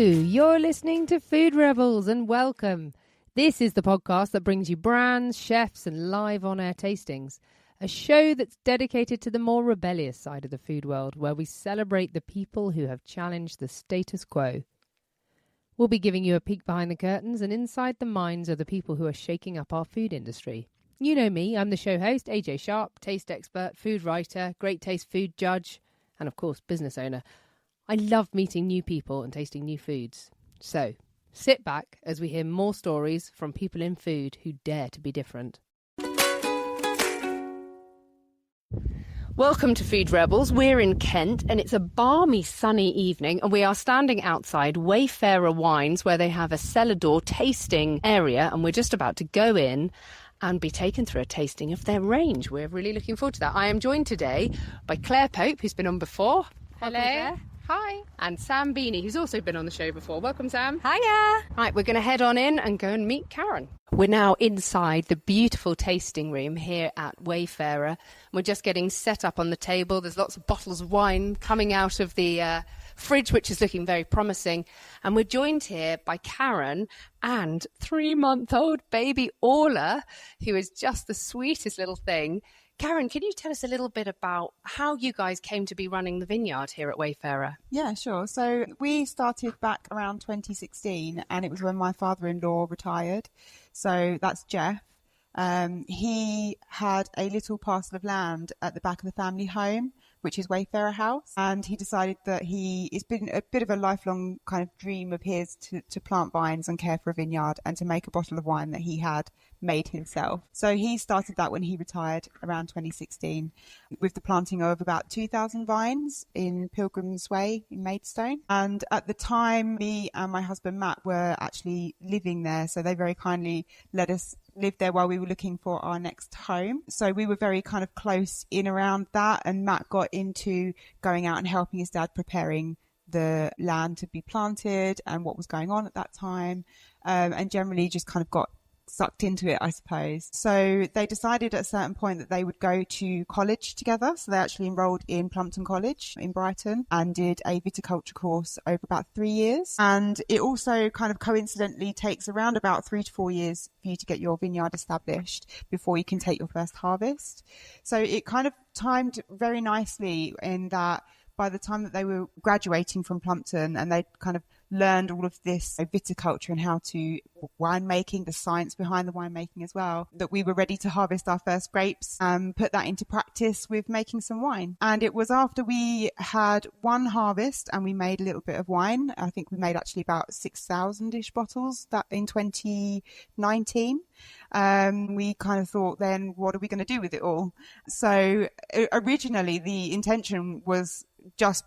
you're listening to Food Rebels and welcome. This is the podcast that brings you brands, chefs and live on-air tastings. A show that's dedicated to the more rebellious side of the food world where we celebrate the people who have challenged the status quo. We'll be giving you a peek behind the curtains and inside the minds of the people who are shaking up our food industry. You know me, I'm the show host, AJ Sharp, taste expert, food writer, great taste food judge and of course business owner. I love meeting new people and tasting new foods. So, sit back as we hear more stories from people in food who dare to be different. Welcome to Food Rebels. We're in Kent and it's a balmy sunny evening and we are standing outside Wayfarer Wines where they have a cellar door tasting area and we're just about to go in and be taken through a tasting of their range. We're really looking forward to that. I am joined today by Clare Pope, who's been on before. Hello. Hi. And Sam Beeny, who's also been on the show before. Welcome, Sam. Hiya. Right, we're going to head on in and go and meet Karen. We're now inside the beautiful tasting room here at Wayfarer. We're just getting set up on the table. There's lots of bottles of wine coming out of the fridge, which is looking very promising. And we're joined here by Karen and 3-month-old baby Orla, who is just the sweetest little thing. Karen, can you tell us a little bit about how you guys came to be running the vineyard here at Wayfarer? Yeah, sure. So we started back around 2016 and it was when my father-in-law retired. So that's Jeff. He had a little parcel of land at the back of the family home, which is Wayfarer House. And he decided that it's been a bit of a lifelong kind of dream of his to plant vines and care for a vineyard and to make a bottle of wine that he had made himself. So he started that when he retired around 2016 with the planting of about 2,000 vines in Pilgrim's Way in Maidstone. And at the time, me and my husband Matt were actually living there. So they very kindly let us live there while we were looking for our next home. So we were very kind of close in around that. And Matt got into going out and helping his dad preparing the land to be planted and what was going on at that time. And generally just kind of got sucked into it, I suppose. So they decided at a certain point that they would go to college together. So they actually enrolled in Plumpton College in Brighton and did a viticulture course over about 3 years. And it also kind of coincidentally takes around about 3 to 4 years for you to get your vineyard established before you can take your first harvest. So it kind of timed very nicely in that by the time that they were graduating from Plumpton and they'd kind of learned all of this viticulture and how to winemaking, the science behind the winemaking as well, that we were ready to harvest our first grapes and put that into practice with making some wine. And it was after we had one harvest and we made a little bit of wine. I think we made actually about 6,000-ish bottles that in 2019. We kind of thought then, what are we going to do with it all? So originally the intention was just,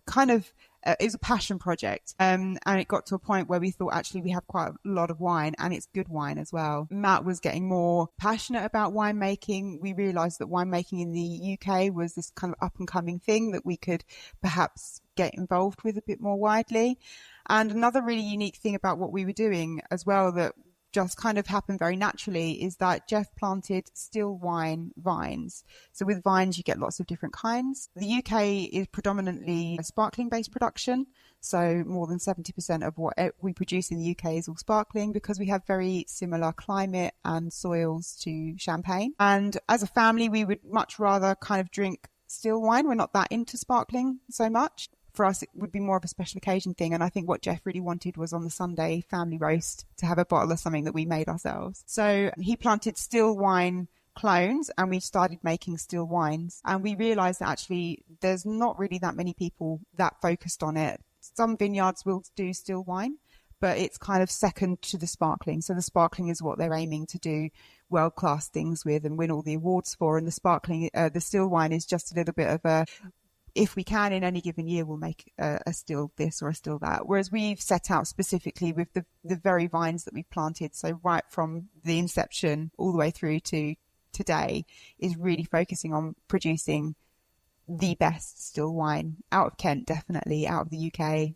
kind of it was a passion project. And it got to a point where we thought actually we have quite a lot of wine and it's good wine as well. Matt was getting more passionate about winemaking. We realized that winemaking in the UK was this kind of up and coming thing that we could perhaps get involved with a bit more widely. And another really unique thing about what we were doing as well that just kind of happened very naturally is that Jeff planted still wine vines. So with vines, you get lots of different kinds. The UK is predominantly a sparkling based production. So more than 70% of what we produce in the UK is all sparkling because we have very similar climate and soils to Champagne. And as a family, we would much rather kind of drink still wine. We're not that into sparkling so much. For us, it would be more of a special occasion thing. And I think what Jeff really wanted was on the Sunday family roast to have a bottle of something that we made ourselves. So he planted still wine clones and we started making still wines. And we realized that actually there's not really that many people that focused on it. Some vineyards will do still wine, but it's kind of second to the sparkling. So the sparkling is what they're aiming to do world-class things with and win all the awards for. And the sparkling, the still wine is just a little bit of a, if we can in any given year, we'll make a still this or a still that. Whereas we've set out specifically with the very vines that we've planted. So right from the inception all the way through to today is really focusing on producing the best still wine out of Kent, definitely out of the UK.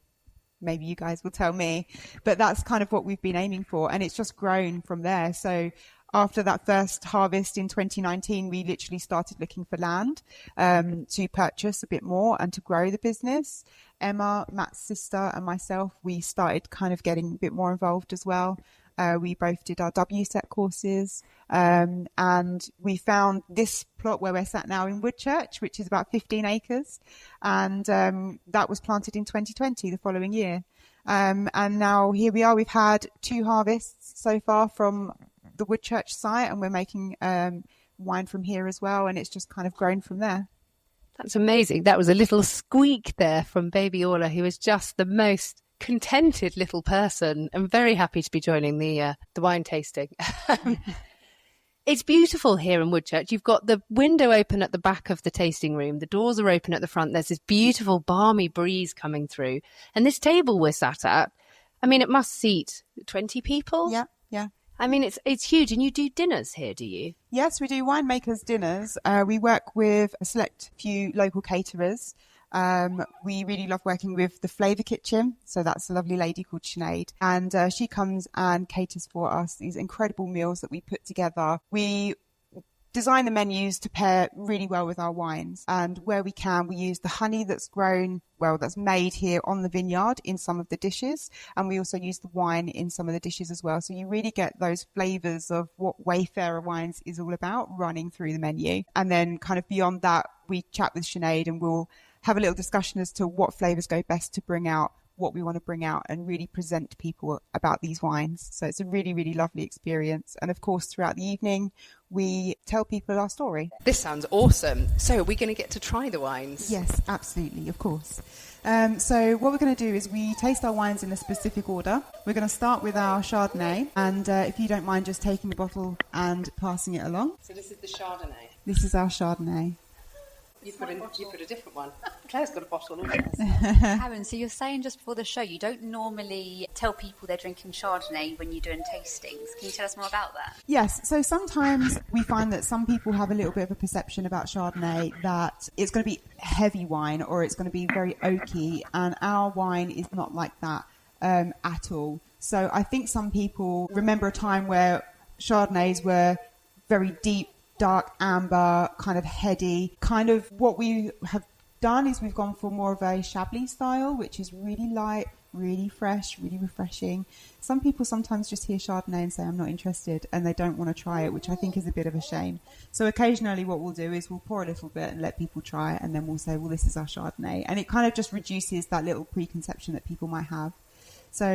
Maybe you guys will tell me, but that's kind of what we've been aiming for. And it's just grown from there. So after that first harvest in 2019, we literally started looking for land to purchase a bit more and to grow the business. Emma, Matt's sister, and myself, we started kind of getting a bit more involved as well. We both did our WSET courses, and we found this plot where we're sat now in Woodchurch, which is about 15 acres, and that was planted in 2020, the following year. And now here we are. We've had 2 harvests so far from the Woodchurch site, and we're making wine from here as well, and it's just kind of grown from there. That's amazing. That was a little squeak there from baby Orla, who is just the most contented little person and very happy to be joining the wine tasting. It's beautiful here in Woodchurch. You've got the window open at the back of the tasting room. The doors are open at the front. There's this beautiful balmy breeze coming through. And this table we're sat at, I mean, it must seat 20 people. Yeah. I mean, it's huge. And you do dinners here, do you? Yes, we do winemakers dinners. We work with a select few local caterers. We really love working with the Flavour Kitchen. So that's a lovely lady called Sinead. And she comes and caters for us these incredible meals that we put together. We design the menus to pair really well with our wines. And where we can, we use the honey that's that's made here on the vineyard in some of the dishes. And we also use the wine in some of the dishes as well. So you really get those flavours of what Wayfarer Wines is all about running through the menu. And then kind of beyond that, we chat with Sinead and we'll have a little discussion as to what flavours go best to bring out, what we want to bring out and really present to people about these wines. So it's a really, really lovely experience. And of course, throughout the evening, we tell people our story. This sounds awesome. So are we going to get to try the wines? Yes, absolutely, of course. So what we're going to do is we taste our wines in a specific order. We're going to start with our Chardonnay. And if you don't mind just taking the bottle and passing it along. So this is the Chardonnay. This is our Chardonnay. You put a different one. Claire's got a bottle. Karen, so you're saying just before the show, you don't normally tell people they're drinking Chardonnay when you're doing tastings. Can you tell us more about that? Yes. So sometimes we find that some people have a little bit of a perception about Chardonnay that it's going to be heavy wine or it's going to be very oaky. And our wine is not like that at all. So I think some people remember a time where Chardonnays were very deep, dark amber, kind of heady. Kind of what we have done is we've gone for more of a Chablis style, which is really light, really fresh, really refreshing. Some people sometimes just hear Chardonnay and say, I'm not interested, and they don't want to try it, which I think is a bit of a shame. So occasionally what we'll do is we'll pour a little bit and let people try it, and then we'll say, well, this is our Chardonnay. And it kind of just reduces that little preconception that people might have. So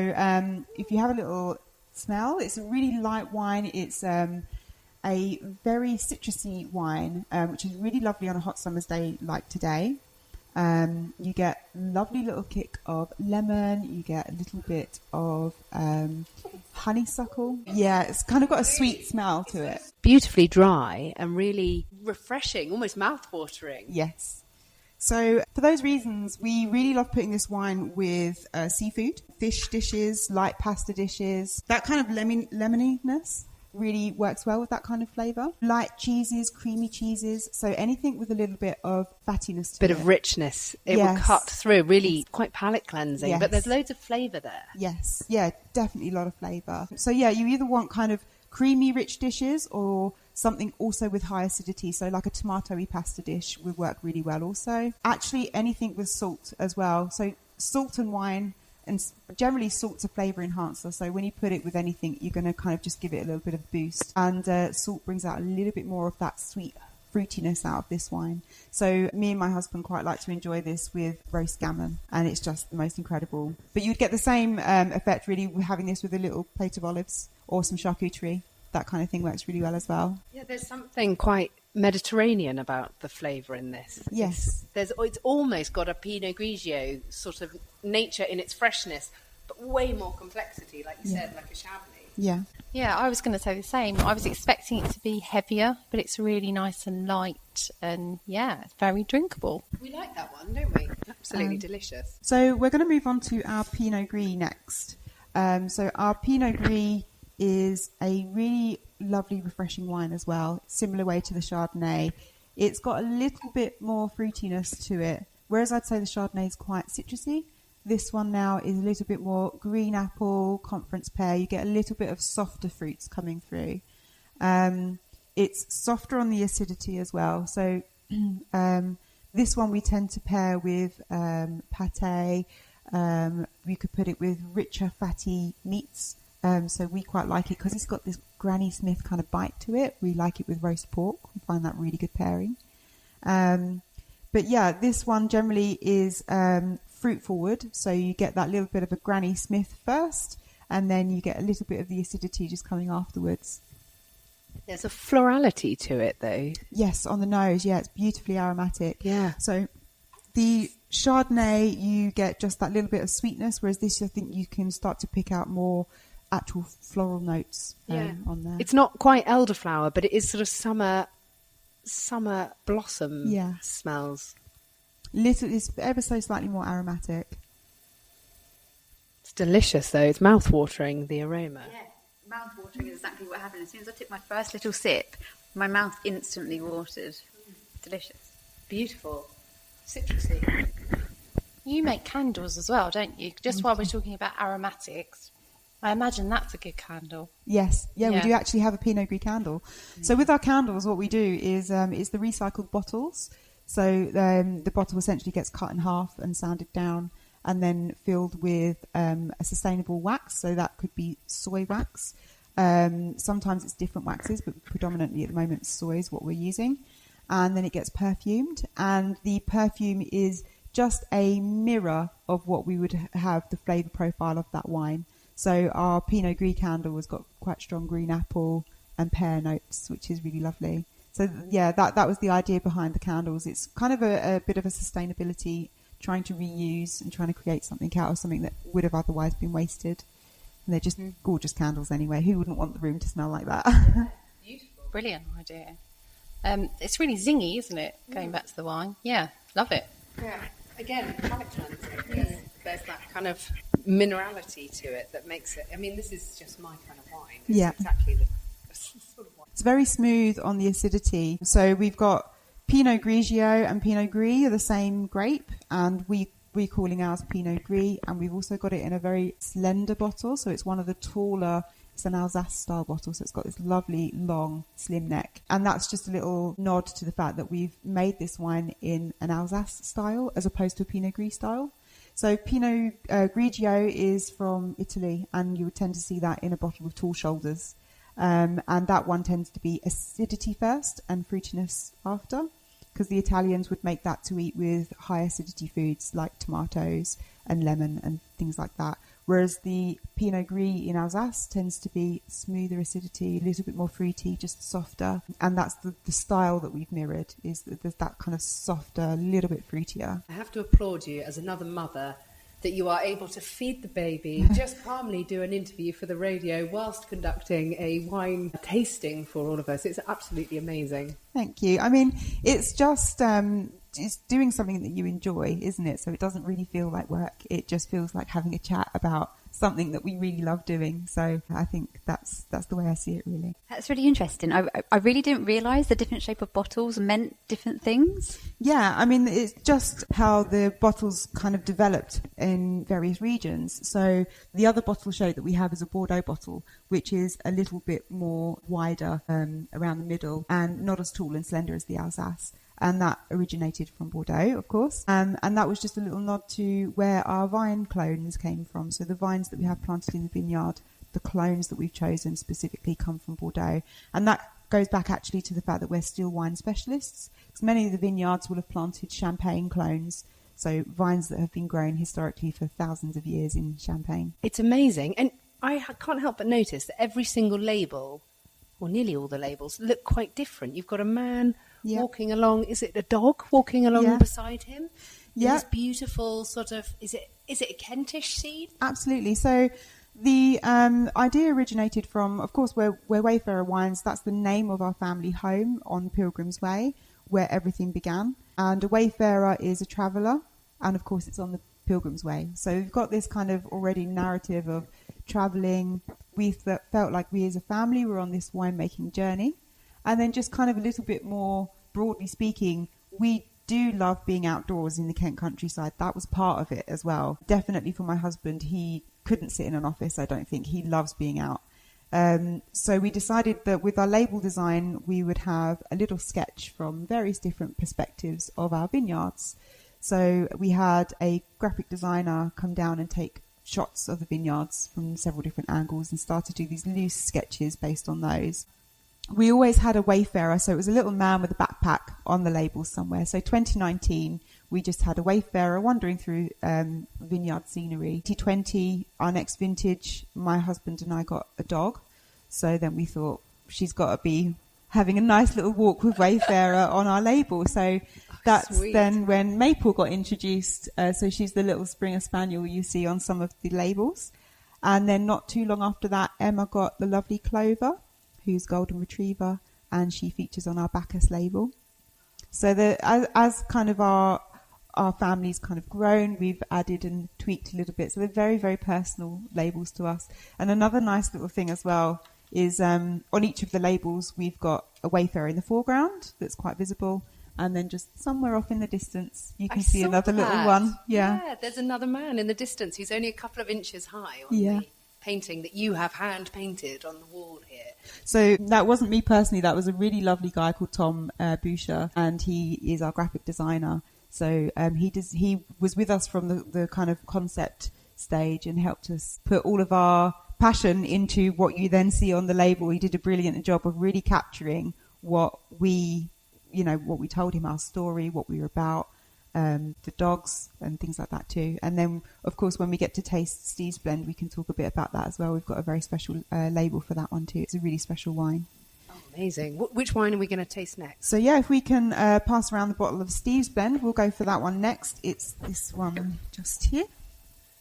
if you have a little smell, it's a really light wine. It's a very citrusy wine, which is really lovely on a hot summer's day like today. You get a lovely little kick of lemon. You get a little bit of honeysuckle. Yeah, it's kind of got a sweet smell to it. Beautifully dry and really refreshing, almost mouth-watering. Yes. So for those reasons, we really love putting this wine with seafood, fish dishes, light pasta dishes. That kind of lemoniness really works well with that kind of flavour. Light cheeses, creamy cheeses, so anything with a little bit of fattiness to it. Bit of richness. It will cut through, really quite palate cleansing, yes. But there's loads of flavour there. Yes, yeah, definitely a lot of flavour. So yeah, you either want kind of creamy, rich dishes or something also with high acidity, so like a tomatoey pasta dish would work really well also. Actually, anything with salt as well. So salt and wine, and generally salt's a flavour enhancer, so when you put it with anything, you're going to kind of just give it a little bit of boost. And salt brings out a little bit more of that sweet fruitiness out of this wine. So me and my husband quite like to enjoy this with roast gammon, and it's just the most incredible. But you'd get the same effect really having this with a little plate of olives or some charcuterie. That kind of thing works really well as well. Yeah, there's something quite Mediterranean about the flavour in this. Yes. It's almost got a Pinot Grigio sort of nature in its freshness, but way more complexity, like you said, like a Chablis. Yeah. Yeah, I was going to say the same. I was expecting it to be heavier, but it's really nice and light, and yeah, it's very drinkable. We like that one, don't we? Absolutely delicious. So we're going to move on to our Pinot Gris next. So our Pinot Gris is a really lovely, refreshing wine as well, similar way to the Chardonnay. It's got a little bit more fruitiness to it, whereas I'd say the Chardonnay is quite citrusy. This one now is a little bit more green apple, conference pear. You get a little bit of softer fruits coming through. It's softer on the acidity as well. So this one we tend to pair with pâté. We could put it with richer, fatty meats. So we quite like it because it's got this Granny Smith kind of bite to it. We like it with roast pork. We find that really good pairing. But yeah, this one generally is fruit forward. So you get that little bit of a Granny Smith first, and then you get a little bit of the acidity just coming afterwards. There's a florality to it, though. Yes, on the nose. Yeah, it's beautifully aromatic. Yeah. So the Chardonnay, you get just that little bit of sweetness, whereas this, I think you can start to pick out more actual floral notes on there. It's not quite elderflower, but it is sort of summer blossom smells. It's ever so slightly more aromatic. It's delicious, though. It's mouth-watering, the aroma. Yeah, mouth-watering is exactly what happened. As soon as I took my first little sip, my mouth instantly watered. Delicious. Beautiful. Citrusy. You make candles as well, don't you? Just while we're talking about aromatics, I imagine that's a good candle. Yes, we do actually have a Pinot Gris candle. So with our candles, what we do is the recycled bottles. So the bottle essentially gets cut in half and sanded down, and then filled with a sustainable wax. So that could be soy wax. Sometimes it's different waxes, but predominantly at the moment soy is what we're using. And then it gets perfumed, and the perfume is just a mirror of what we would have the flavour profile of that wine. So our Pinot Gris candle has got quite strong green apple and pear notes, which is really lovely. So yeah, that was the idea behind the candles. It's kind of a bit of a sustainability, trying to reuse and trying to create something out of something that would have otherwise been wasted. And they're just gorgeous candles anyway. Who wouldn't want the room to smell like that? Beautiful. Brilliant idea. It's really zingy, isn't it? Going back to the wine. Yeah, love it. Yeah. Again, palate cleansing. There's that kind of minerality to it that makes it... I mean, this is just my kind of wine. It's exactly the sort of wine. It's very smooth on the acidity. So we've got Pinot Grigio and Pinot Gris are the same grape, and we're calling ours Pinot Gris, and we've also got it in a very slender bottle. So it's one of the taller... It's an Alsace-style bottle, so it's got this lovely, long, slim neck. And that's just a little nod to the fact that we've made this wine in an Alsace style as opposed to a Pinot Gris style. So Pinot Grigio is from Italy, and you would tend to see that in a bottle with tall shoulders. And that one tends to be acidity first and fruitiness after, because the Italians would make that to eat with high acidity foods like tomatoes and lemon and things like that. Whereas the Pinot Gris in Alsace tends to be smoother acidity, a little bit more fruity, just softer. And that's the style that we've mirrored, is that there's that kind of softer, a little bit fruitier. I have to applaud you as another mother that you are able to feed the baby, just calmly do an interview for the radio whilst conducting a wine tasting for all of us. It's absolutely amazing. Thank you. I mean, it's just... it's doing something that you enjoy, isn't it? So it doesn't really feel like work. It just feels like having a chat about something that we really love doing. So I think that's the way I see it, really. That's really interesting. I really didn't realise the different shape of bottles meant different things. Yeah, I mean, it's just how the bottles kind of developed in various regions. So the other bottle shape that we have is a Bordeaux bottle, which is a little bit more wider around the middle and not as tall and slender as the Alsace. And that originated from Bordeaux, of course. And that was just a little nod to where our vine clones came from. So the vines that we have planted in the vineyard, the clones that we've chosen specifically come from Bordeaux. And that goes back actually to the fact that we're still wine specialists. Because many of the vineyards will have planted champagne clones. So vines that have been grown historically for thousands of years in Champagne. It's amazing. And I can't help but notice that every single label, or nearly all the labels, look quite different. You've got a man... Yep. Walking along, is it a dog walking along beside him? Yeah. This beautiful sort of, is it a Kentish seed? Absolutely. So the idea originated from, of course, we're Wayfarer Wines. That's the name of our family home on Pilgrim's Way, where everything began. And a wayfarer is a traveller, and of course it's on the Pilgrim's Way. So we've got this kind of already narrative of travelling. We felt like we as a family were on this winemaking journey. And then just kind of a little bit more broadly speaking, we do love being outdoors in the Kent countryside. That was part of it as well. Definitely for my husband, he couldn't sit in an office, I don't think. He loves being out. So we decided that with our label design, we would have a little sketch from various different perspectives of our vineyards. So we had a graphic designer come down and take shots of the vineyards from several different angles and start to do these loose sketches based on those. We always had a wayfarer, so it was a little man with a backpack on the label somewhere. So 2019, we just had a wayfarer wandering through vineyard scenery. 2020, our next vintage, my husband and I got a dog. So then we thought she's got to be having a nice little walk with Wayfarer on our label. So that's sweet. Then when Maple got introduced. So she's the little Springer Spaniel you see on some of the labels. And then not too long after that, Emma got the lovely Clover, who's Golden Retriever, and she features on our Bacchus label. So as kind of our family's kind of grown, we've added and tweaked a little bit. So they're very, very personal labels to us. And another nice little thing as well is on each of the labels, we've got a Wayfarer in the foreground that's quite visible. And then just somewhere off in the distance, you can see another little one. Yeah, there's another man in the distance who's only a couple of inches high on the painting that you have hand painted on the wall here. So that wasn't me personally. That was a really lovely guy called Tom Boucher, and he is our graphic designer. So he was with us from the kind of concept stage and helped us put all of our passion into what you then see on the label. He did a brilliant job of really capturing what we told him, our story, what we were about, the dogs and things like that too. And then, of course, when we get to taste Steve's blend, we can talk a bit about that as well. We've got a very special label for that one too. It's a really special wine. Oh, amazing. Which wine are we going to taste next? So yeah, if we can pass around the bottle of Steve's blend, we'll go for that one next. It's this one just here.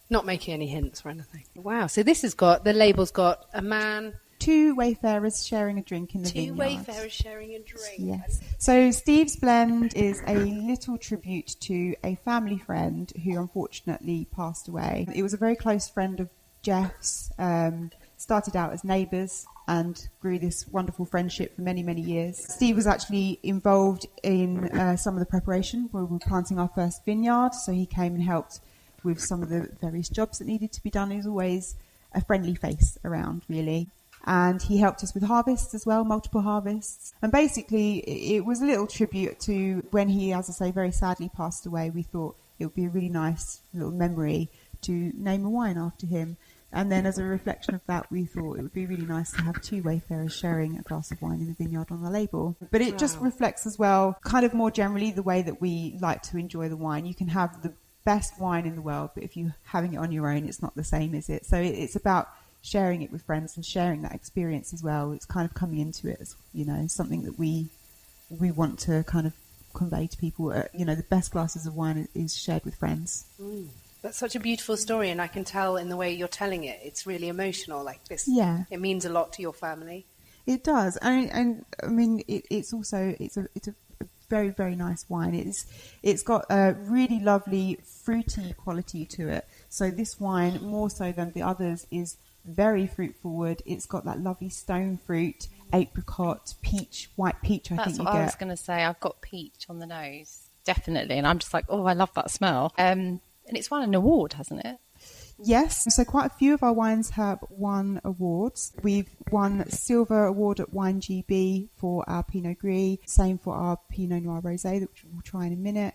Not making any hints or anything. Wow. So this has got, the label's got a man, two wayfarers sharing a drink in the vineyard. Two wayfarers sharing a drink. Yes. So Steve's blend is a little tribute to a family friend who unfortunately passed away. It was a very close friend of Jeff's. Started out as neighbours and grew this wonderful friendship for many, many years. Steve was actually involved in some of the preparation where we were planting our first vineyard. So he came and helped with some of the various jobs that needed to be done. He was always a friendly face around, really. And he helped us with harvests as well, multiple harvests. And basically, it was a little tribute to when he, as I say, very sadly passed away. We thought it would be a really nice little memory to name a wine after him. And then as a reflection of that, we thought it would be really nice to have two wayfarers sharing a glass of wine in the vineyard on the label. But it just reflects as well, kind of more generally, the way that we like to enjoy the wine. You can have the best wine in the world, but if you're having it on your own, it's not the same, is it? So it's about sharing it with friends and sharing that experience as well. It's kind of coming into it as, something that we want to kind of convey to people. The best glasses of wine is shared with friends. That's such a beautiful story, and I can tell in the way you're telling it, it's really emotional like this. Yeah. It means a lot to your family. It does. And I mean, it's a very, very nice wine. It's got a really lovely fruity quality to it. So this wine, more so than the others, is very fruit forward. It's got that lovely stone fruit, apricot, peach, white peach. That's what I was going to say. I've got peach on the nose, definitely, and I'm just like, oh, I love that smell. And it's won an award, hasn't it? Yes, so quite a few of our wines have won awards. We've won Silver Award at Wine GB for our Pinot Gris, same for our Pinot Noir Rosé, which we'll try in a minute.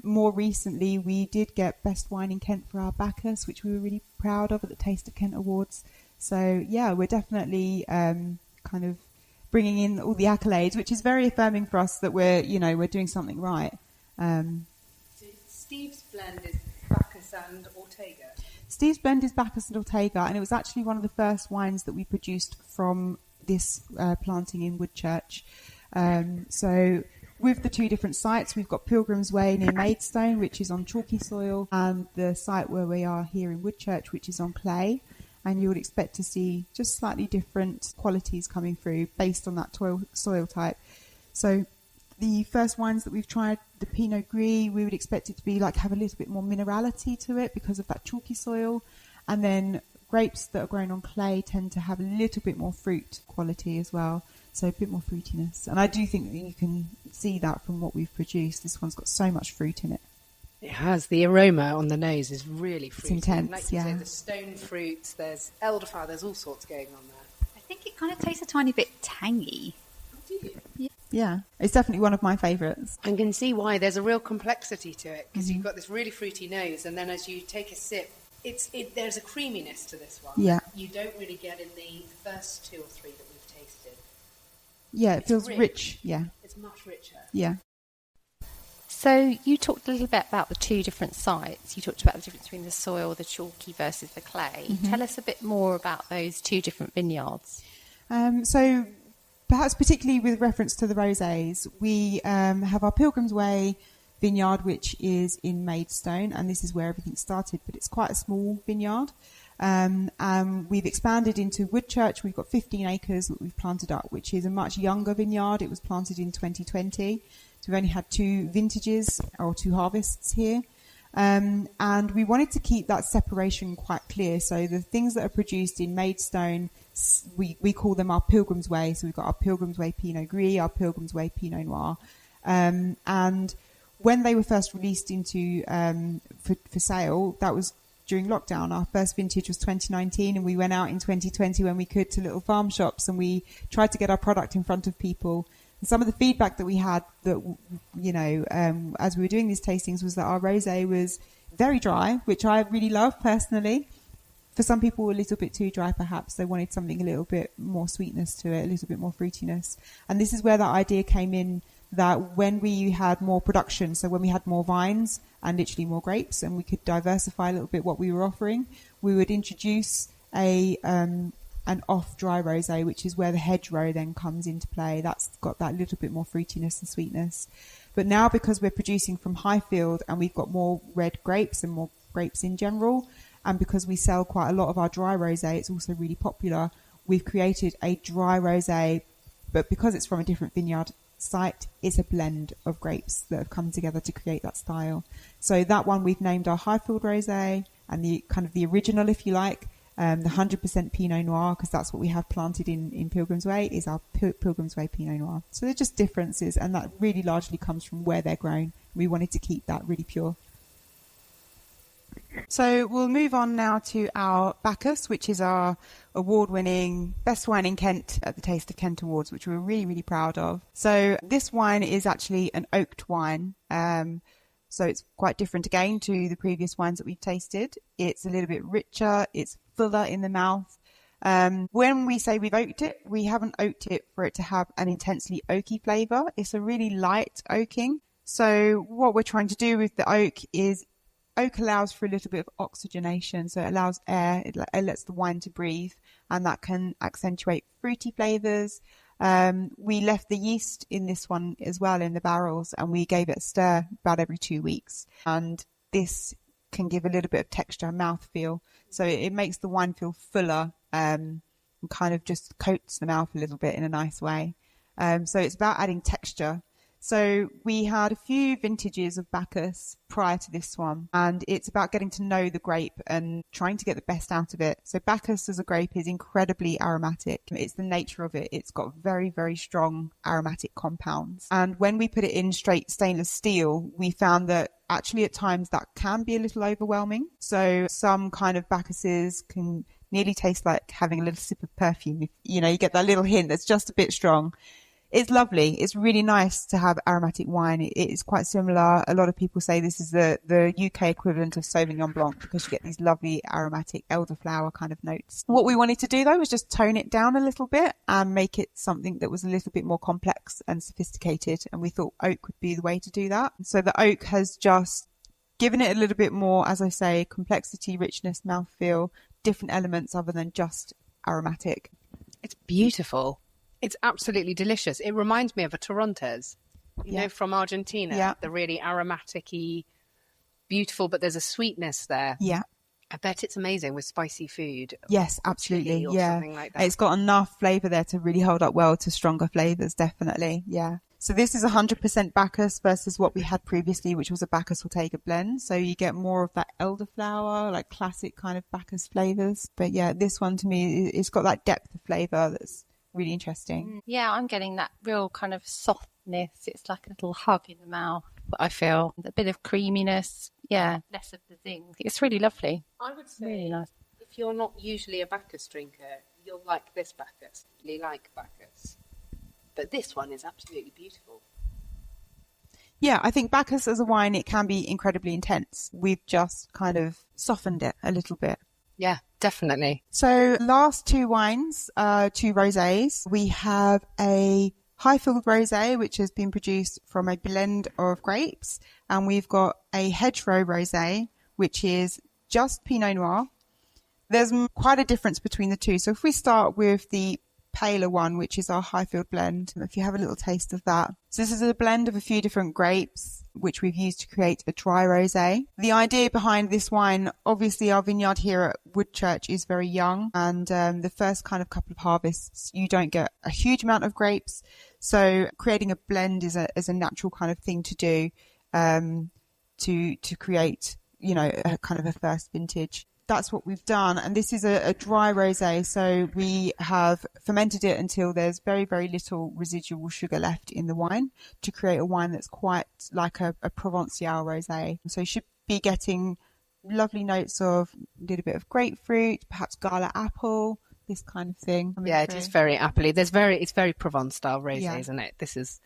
More recently, we did get Best Wine in Kent for our Bacchus, which we were really proud of at the Taste of Kent Awards. So, yeah, we're definitely kind of bringing in all the accolades, which is very affirming for us that we're doing something right. Steve's blend is Bacchus and Ortega. Steve's blend is Bacchus and Ortega, and it was actually one of the first wines that we produced from this planting in Woodchurch. So with the two different sites, we've got Pilgrim's Way near Maidstone, which is on chalky soil, and the site where we are here in Woodchurch, which is on clay. And you would expect to see just slightly different qualities coming through based on that soil type. So the first wines that we've tried, the Pinot Gris, we would expect it to have a little bit more minerality to it because of that chalky soil. And then grapes that are grown on clay tend to have a little bit more fruit quality as well. So a bit more fruitiness. And I do think that you can see that from what we've produced. This one's got so much fruit in it. It has. The aroma on the nose is really fruity. It's intense, like you yeah. say, the stone fruits, there's elderflower, there's all sorts going on there. think it kind of tastes a tiny bit tangy. Yeah, it's definitely one of my favourites. I can see why. There's a real complexity to it, because you've got this really fruity nose, and then as you take a sip, there's a creaminess to this one. Yeah. You don't really get in the first 2 or 3 that we've tasted. Yeah, it It's feels rich. Yeah, It's much richer. yeah. So you talked a little bit about the 2 different sites. You talked about the difference between the soil, the chalky versus the clay. Tell us a bit more about those 2 different vineyards. So perhaps particularly with reference to the rosés, we have our Pilgrim's Way vineyard, which is in Maidstone, and this is where everything started, but it's quite a small vineyard. We've expanded into Woodchurch. We've got 15 acres that we've planted up, which is a much younger vineyard. It was planted in 2020. So we've only had 2 vintages or 2 harvests here. And we wanted to keep that separation quite clear. So the things that are produced in Maidstone, we call them our Pilgrim's Way. So we've got our Pilgrim's Way Pinot Gris, our Pilgrim's Way Pinot Noir. And when they were first released into for sale, that was during lockdown. Our first vintage was 2019, and we went out in 2020 when we could to little farm shops, and we tried to get our product in front of people. And some of the feedback that we had, that as we were doing these tastings, was that our rosé was very dry, which I really love personally. For some people, a little bit too dry, perhaps. They wanted something a little bit more sweetness to it, a little bit more fruitiness. And this is where that idea came in, that when we had more production, so when we had more vines and literally more grapes, and we could diversify a little bit what we were offering, we would introduce an off-dry rosé, which is where the hedgerow then comes into play. That's got that little bit more fruitiness and sweetness. But now, because we're producing from Highfield and we've got more red grapes and more grapes in general, and because we sell quite a lot of our dry rosé, it's also really popular. We've created a dry rosé, but because it's from a different vineyard site, it's a blend of grapes that have come together to create that style. So that one we've named our Highfield rosé, and the kind of the original, if you like, the 100% Pinot Noir, because that's what we have planted in Pilgrim's Way, is our Pilgrim's Way Pinot Noir. So they're just differences, and that really largely comes from where they're grown. We wanted to keep that really pure. So we'll move on now to our Bacchus, which is our award-winning Best Wine in Kent at the Taste of Kent Awards, which we're really, really proud of. So this wine is actually an oaked wine. So it's quite different again to the previous wines that we've tasted. It's a little bit richer. It's fuller in the mouth. When we say we've oaked it, we haven't oaked it for it to have an intensely oaky flavour. It's a really light oaking. So what we're trying to do with the oak is, oak allows for a little bit of oxygenation, so it allows air, it lets the wine to breathe, and that can accentuate fruity flavours. We left the yeast in this one as well in the barrels, and we gave it a stir about every 2 weeks. And this can give a little bit of texture and mouthfeel, so it makes the wine feel fuller and kind of just coats the mouth a little bit in a nice way. So it's about adding texture. So we had a few vintages of Bacchus prior to this one, and it's about getting to know the grape and trying to get the best out of it. So Bacchus as a grape is incredibly aromatic. It's the nature of it. It's got very, very strong aromatic compounds. And when we put it in straight stainless steel, we found that actually at times that can be a little overwhelming. So some kind of Bacchuses can nearly taste like having a little sip of perfume. You get that little hint that's just a bit strong. It's lovely. It's really nice to have aromatic wine. It is quite similar. A lot of people say this is the UK equivalent of Sauvignon Blanc, because you get these lovely aromatic elderflower kind of notes. What we wanted to do though was just tone it down a little bit and make it something that was a little bit more complex and sophisticated. And we thought oak would be the way to do that. So the oak has just given it a little bit more, as I say, complexity, richness, mouthfeel, different elements other than just aromatic. It's beautiful. It's absolutely delicious. It reminds me of a Torrontés, you know, from Argentina. Yeah. The really aromatic-y, beautiful, but there's a sweetness there. Yeah. I bet it's amazing with spicy food. Yes, absolutely. Or Yeah. something like that. It's got enough flavour there to really hold up well to stronger flavours, definitely. Yeah. So this is 100% Bacchus versus what we had previously, which was a Bacchus Ortega blend. So you get more of that elderflower, like classic kind of Bacchus flavours. But yeah, this one to me, it's got that depth of flavour that's really interesting. Yeah, I'm getting that real kind of softness. It's like a little hug in the mouth, I feel. A bit of creaminess. Yeah, less of the zing. It's really lovely. I would say, Really nice. if you're not usually a Bacchus drinker, you'll like this Bacchus. You like Bacchus. But this one is absolutely beautiful. Yeah, I think Bacchus as a wine, it can be incredibly intense. We've just kind of softened it a little bit. Yeah, definitely. So last two wines, two rosés. We have a Highfield rosé, which has been produced from a blend of grapes. And we've got a hedgerow rosé, which is just Pinot Noir. There's quite a difference between the two. So if we start with the paler one, which is our Highfield blend, if you have a little taste of that. So this is a blend of a few different grapes, which we've used to create a dry rosé. The idea behind this wine, obviously our vineyard here at Woodchurch is very young, and the first kind of couple of harvests, you don't get a huge amount of grapes. So creating a blend is a natural kind of thing to do, to create, a kind of a first vintage. That's what we've done. And this is a dry rosé. So we have fermented it until there's very, very little residual sugar left in the wine to create a wine that's quite like a Provençal rosé. So you should be getting lovely notes of a little bit of grapefruit, perhaps gala apple, this kind of thing. Yeah, it is very appley. It's very Provence style rosé, isn't it? This is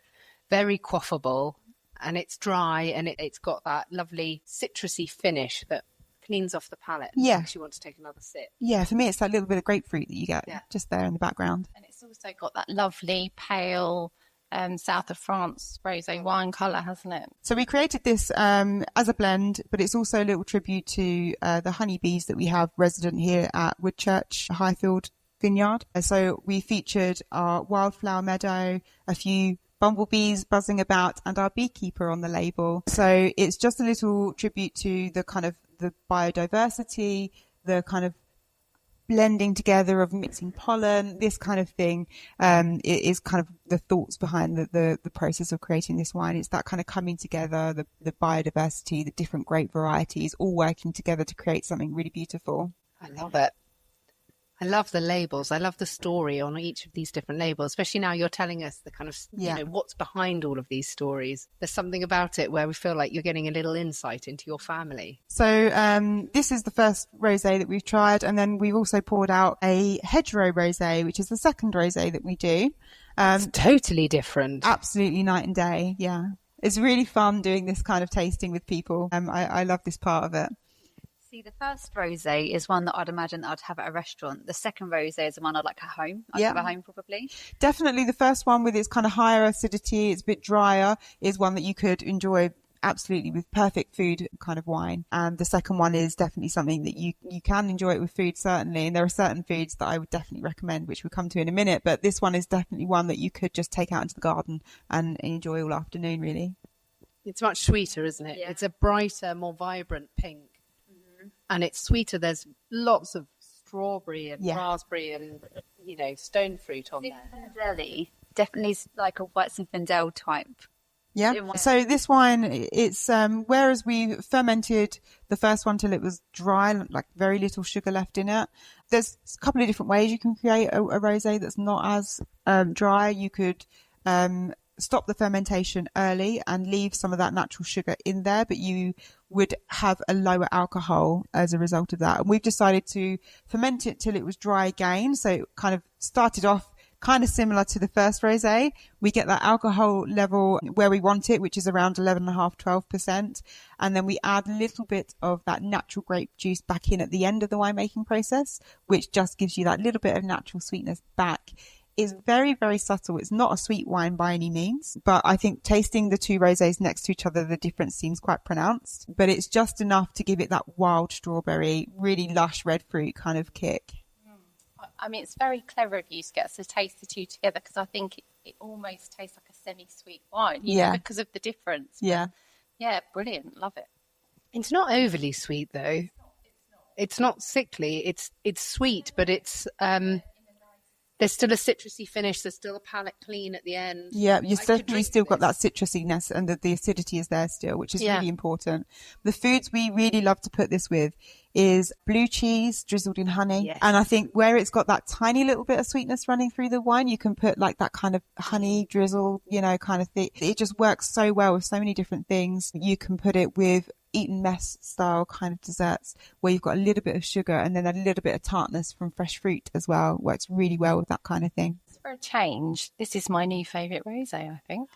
very quaffable, and it's dry, and it's got that lovely citrusy finish that cleans off the palate. Yeah. Makes you want to take another sip. Yeah, for me, it's that little bit of grapefruit that you get just there in the background. And it's also got that lovely pale south of France rosé wine colour, hasn't it? So we created this as a blend, but it's also a little tribute to the honeybees that we have resident here at Woodchurch Highfield Vineyard. So we featured our wildflower meadow, a few bumblebees buzzing about, and our beekeeper on the label. So it's just a little tribute to the kind of the biodiversity, the kind of blending together of mixing pollen, this kind of thing. It is kind of the thoughts behind the process of creating this wine. It's that kind of coming together, the biodiversity, the different grape varieties, all working together to create something really beautiful. I love it. I love the labels. I love the story on each of these different labels, especially now you're telling us the kind of, what's behind all of these stories. There's something about it where we feel like you're getting a little insight into your family. So this is the first rosé that we've tried. And then we've also poured out a hedgerow rosé, which is the second rosé that we do. It's totally different. Absolutely night and day. Yeah. It's really fun doing this kind of tasting with people. I love this part of it. See, the first rosé is one that I'd imagine that I'd have at a restaurant. The second rosé is the one I'd like at home. I'd have at home probably. Definitely the first one with its kind of higher acidity, it's a bit drier, is one that you could enjoy absolutely with perfect food kind of wine. And the second one is definitely something that you can enjoy it with food, certainly. And there are certain foods that I would definitely recommend, which we'll come to in a minute. But this one is definitely one that you could just take out into the garden and enjoy all afternoon, really. It's much sweeter, isn't it? Yeah. It's a brighter, more vibrant pink. And it's sweeter. There's lots of strawberry and raspberry and, stone fruit on there. Jelly, definitely like a White Zinfandel type. Yeah. So this wine, it's whereas we fermented the first one till it was dry, like very little sugar left in it. There's a couple of different ways you can create a rosé that's not as dry. You could stop the fermentation early and leave some of that natural sugar in there, but you would have a lower alcohol as a result of that. And we've decided to ferment it till it was dry again. So it kind of started off kind of similar to the first rosé. We get that alcohol level where we want it, which is around 11.5%, 12%. And then we add a little bit of that natural grape juice back in at the end of the winemaking process, which just gives you that little bit of natural sweetness back. Is very, very subtle. It's not a sweet wine by any means, but I think tasting the two rosés next to each other, the difference seems quite pronounced, but it's just enough to give it that wild strawberry, really lush red fruit kind of kick. I mean, it's very clever of you to get us to taste the two together, because I think it almost tastes like a semi-sweet wine, because of the difference. Yeah. Yeah, brilliant. Love it. It's not overly sweet, though. It's not sickly. It's sweet, but it's... there's still a citrusy finish. There's still a palate clean at the end. Yeah, you've certainly still got that citrusiness, and the acidity is there still, which is really important. The foods we really love to put this with is blue cheese drizzled in honey. Yes. And I think where it's got that tiny little bit of sweetness running through the wine, you can put like that kind of honey drizzle, kind of thing. It just works so well with so many different things. You can put it with eaten mess style kind of desserts where you've got a little bit of sugar and then a little bit of tartness from fresh fruit as well. Works really well with that kind of thing. For a change, this is my new favourite rosé, I think.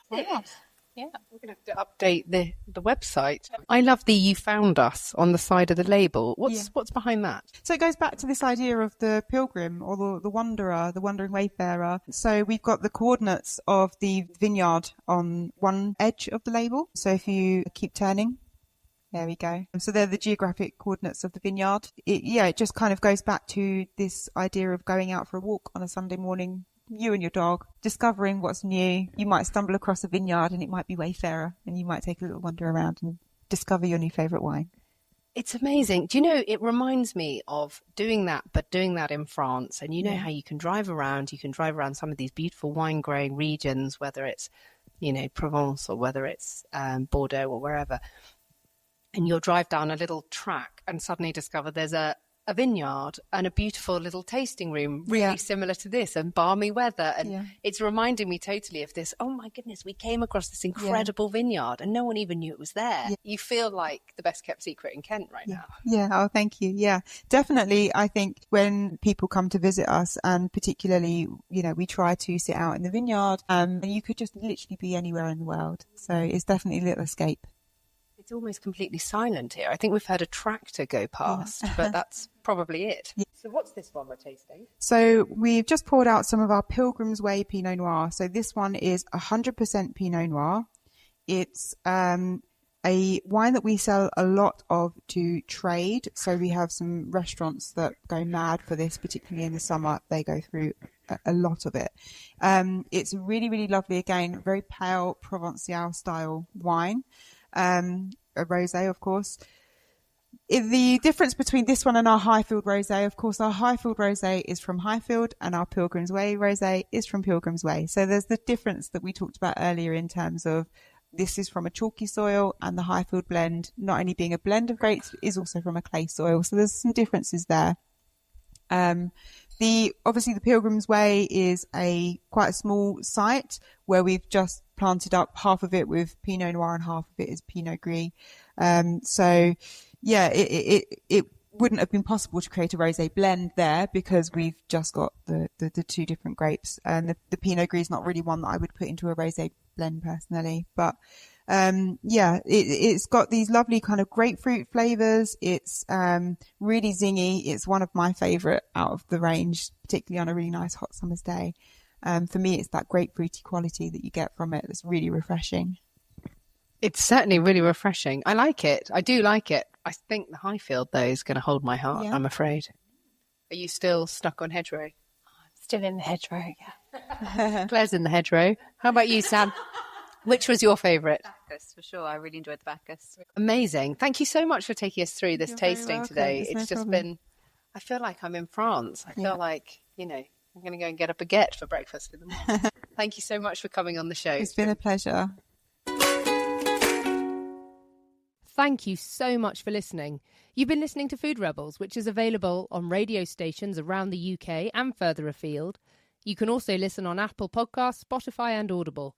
Yeah, we're going to have to update the website. I love the "You Found Us" on the side of the label. What's behind that? So it goes back to this idea of the pilgrim or the wanderer, the wandering wayfarer. So we've got the coordinates of the vineyard on one edge of the label. So if you keep turning, there we go. So they're the geographic coordinates of the vineyard. It just kind of goes back to this idea of going out for a walk on a Sunday morning, you and your dog, discovering what's new. You might stumble across a vineyard and it might be Wayfarer, and you might take a little wander around and discover your new favourite wine. It's amazing. Do you know, it reminds me of doing that, but doing that in France. And you know how you can drive around some of these beautiful wine growing regions, whether it's, Provence or whether it's Bordeaux or wherever. And you'll drive down a little track and suddenly discover there's a vineyard and a beautiful little tasting room, really similar to this, and balmy weather. And it's reminding me totally of this. Oh my goodness, we came across this incredible vineyard and no one even knew it was there. Yeah. You feel like the best kept secret in Kent right now. Yeah. Oh, thank you. Yeah, definitely. I think when people come to visit us, and particularly, we try to sit out in the vineyard, and you could just literally be anywhere in the world. So it's definitely a little escape. It's almost completely silent here. I think we've heard a tractor go past, but that's probably it. Yeah. So what's this one we're tasting? So we've just poured out some of our Pilgrim's Way Pinot Noir. So this one is 100% Pinot Noir. It's a wine that we sell a lot of to trade. So we have some restaurants that go mad for this, particularly in the summer. They go through a lot of it. It's really, really lovely. Again, very pale Provençal style wine. A rosé, of course. The difference between this one and our Highfield rosé, of course, our Highfield rosé is from Highfield and our Pilgrim's Way rosé is from Pilgrim's Way. So there's the difference that we talked about earlier in terms of this is from a chalky soil, and the Highfield blend, not only being a blend of grapes, is also from a clay soil. So there's some differences there. Obviously the Pilgrim's Way is quite a small site where we've just planted up half of it with Pinot Noir and half of it is Pinot Gris. So yeah, it wouldn't have been possible to create a rosé blend there because we've just got the two different grapes, and the Pinot Gris is not really one that I would put into a rosé blend personally, but it's got these lovely kind of grapefruit flavors. It's really zingy. It's one of my favorite out of the range, particularly on a really nice hot summer's day. For me, it's that grapefruity quality that you get from it that's really refreshing. It's certainly really refreshing. I like it. I do like it. I think the Highfield, though, is going to hold my heart, I'm afraid. Are you still stuck on hedgerow? I'm still in the hedgerow, yeah. Claire's in the hedgerow. How about you, Sam? Which was your favourite? Bacchus, for sure. I really enjoyed the Bacchus. Amazing. Thank you so much for taking us through this tasting today. It's just been, I feel like I'm in France. I feel like, I'm going to go and get a baguette for breakfast in the morning. Thank you so much for coming on the show. It's been a pleasure. Thank you so much for listening. You've been listening to Food Rebels, which is available on radio stations around the UK and further afield. You can also listen on Apple Podcasts, Spotify and Audible.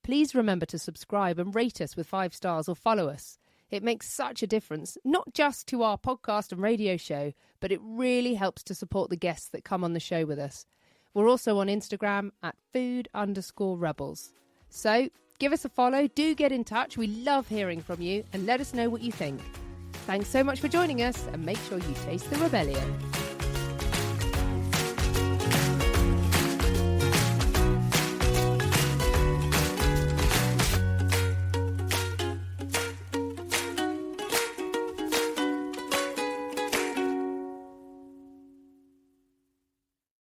Please remember to subscribe and rate us with 5 stars or follow us. It makes such a difference, not just to our podcast and radio show, but it really helps to support the guests that come on the show with us. We're also on Instagram at food_rebels. So give us a follow, do get in touch. We love hearing from you and let us know what you think. Thanks so much for joining us, and make sure you taste the rebellion.